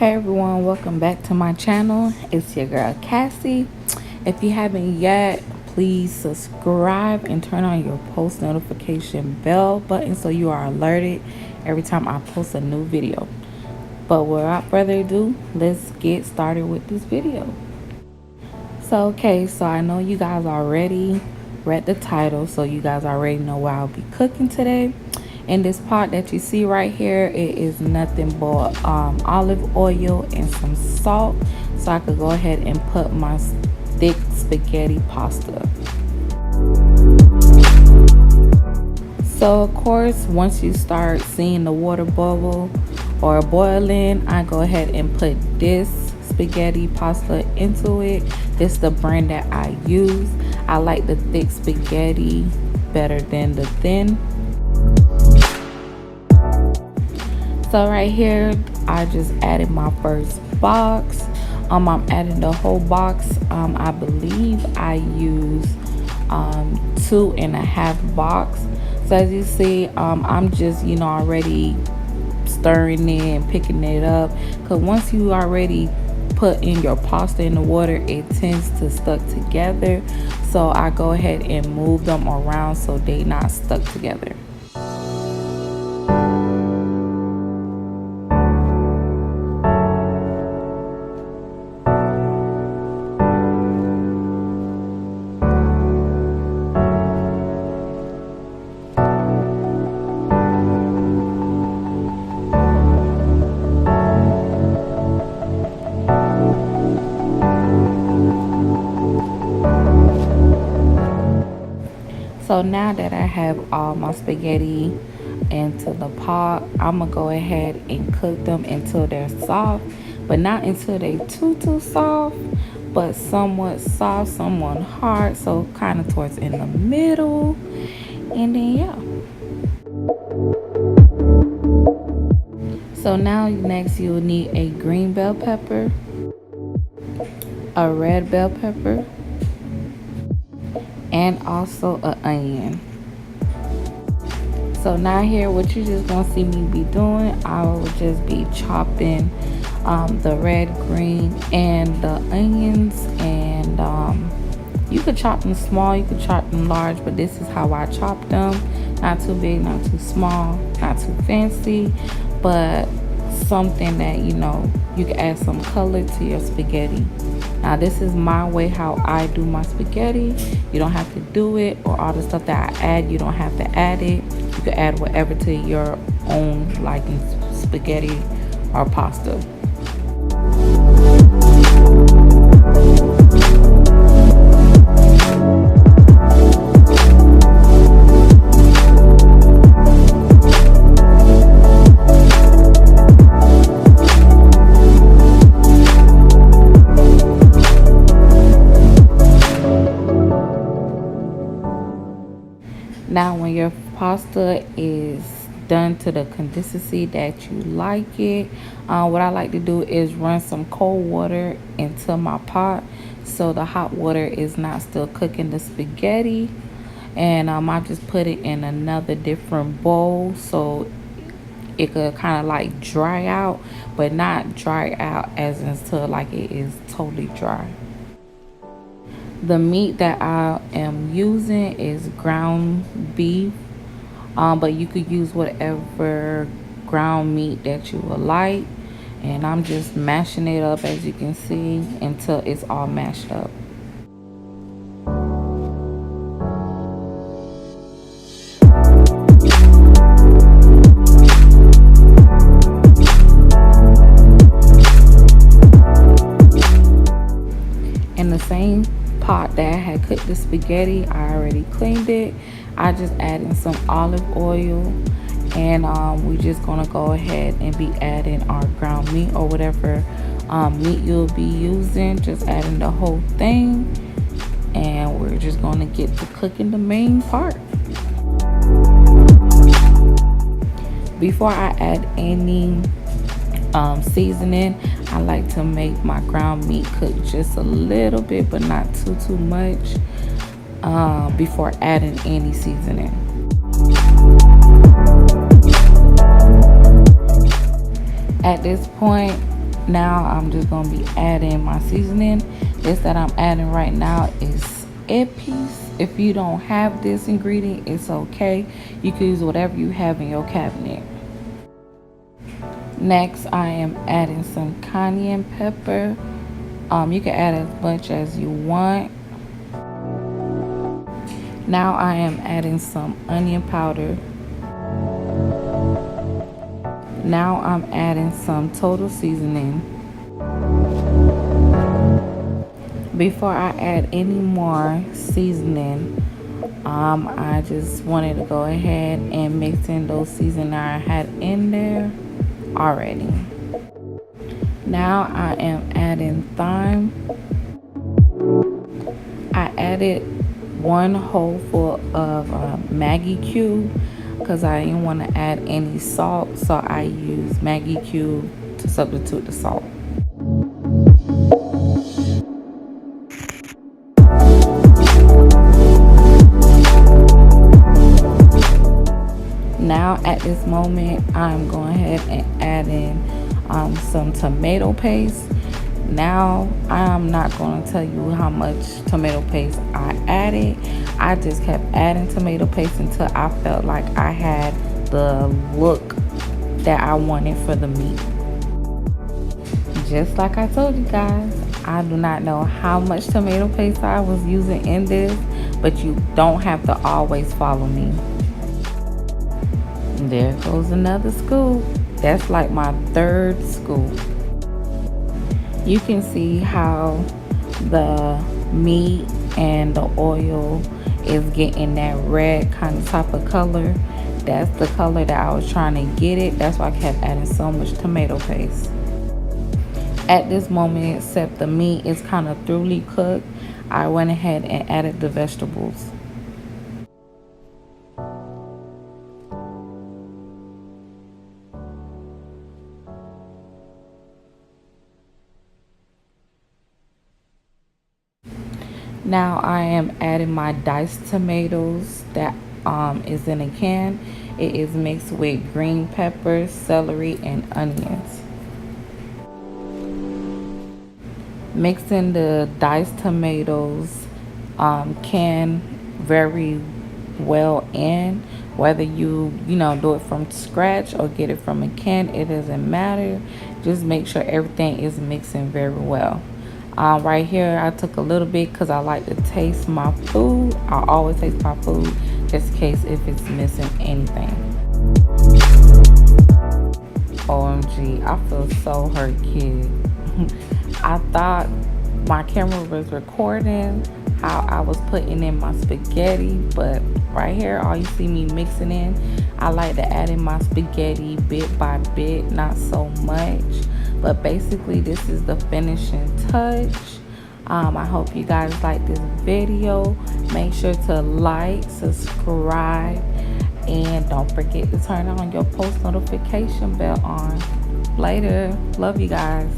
Hey everyone, welcome back to my channel. It's your girl Cassie. If you haven't yet, please subscribe and turn on your post notification bell button so you are alerted every time I post a new video. But without further ado, let's get started with this video. So I know you guys already read the title, so you guys already know what I'll be cooking today. In this pot that you see right here, it is nothing but olive oil and some salt, so I could go ahead and put my thick spaghetti pasta. So of course, once you start seeing the water bubble or boiling, I go ahead and put this spaghetti pasta into it. This is the brand that I use. I like the thick spaghetti better than the thin. So right here, I just added my first box. I'm adding the whole box. I believe I use 2.5 box. So as you see, I'm just already stirring it and picking it up, because once you already put in your pasta in the water, it tends to stuck together. So I go ahead and move them around so they not stuck together. So now that I have all my spaghetti into the pot, I'm gonna go ahead and cook them until they're soft, but not until they too soft, but somewhat soft, somewhat hard, so kind of towards in the middle. And then yeah. So now next you'll need a green bell pepper, a red bell pepper, and also an onion. So now here, what you just gonna see me be doing, I will just be chopping the red, green, and the onions. And you could chop them small, you could chop them large, but this is how I chop them. Not too big, not too small, not too fancy, but something that you can add some color to your spaghetti. Now this is my way how I do my spaghetti. You don't have to do it, or all the stuff that I add, you don't have to add it. You can add whatever to your own liking spaghetti or pasta. Now when your pasta is done to the consistency that you like it, what I like to do is run some cold water into my pot so the hot water is not still cooking the spaghetti. And I just put it in another different bowl so it could kind of like dry out, but not dry out as until like it is totally dry. The meat that I am using is ground beef, but you could use whatever ground meat that you would like. And I'm just mashing it up, as you can see, until it's all mashed up. In the same pot that I had cooked the spaghetti, I already cleaned it. I just added some olive oil, and we're just gonna go ahead and be adding our ground meat or whatever meat you'll be using. Just adding the whole thing, and we're just gonna get to cooking the main part. Before I add any seasoning, I like to make my ground meat cook just a little bit, but not too much, before adding any seasoning. At this point, Now I'm just gonna be adding my seasoning. This that I'm adding right now is Epis. If you don't have this ingredient, it's okay. You can use whatever you have in your cabinet. Next, I am adding some cayenne pepper. You can add as much as you want. Now I am adding some onion powder. Now I'm adding some total seasoning. Before I add any more seasoning, I just wanted to go ahead and mix in those seasonings I had in there already. Now I am adding thyme. I added one whole full of Maggi cube because I didn't want to add any salt, so I used Maggi cube to substitute the salt. Now at this moment, I'm going ahead and add in some tomato paste. Now I'm not going to tell you how much tomato paste I added. I just kept adding tomato paste until I felt like I had the look that I wanted for the meat. Just like I told you guys, I do not know how much tomato paste I was using in this, but you don't have to always follow me. There goes another scoop. That's like my third scoop. You can see how the meat and the oil is getting that red kind of type of color. That's the color that I was trying to get it. That's why I kept adding so much tomato paste. At this moment, except the meat is kind of thoroughly cooked, I went ahead and added the vegetables. Now I am adding my diced tomatoes that is in a can. It is mixed with green peppers, celery, and onions. Mixing the diced tomatoes can very well in. Whether you do it from scratch or get it from a can, it doesn't matter. Just make sure everything is mixing very well. Right here I took a little bit because I like to taste my food. I always taste my food just in case if it's missing anything. OMG, I feel so hurt, kid. I thought my camera was recording how I was putting in my spaghetti, but right here all you see me mixing in. I like to add in my spaghetti bit by bit, not so much, but basically this is the finishing touch. I hope you guys like this video. Make sure to like, subscribe, and don't forget to turn on your post notification bell on. Later. Love you guys.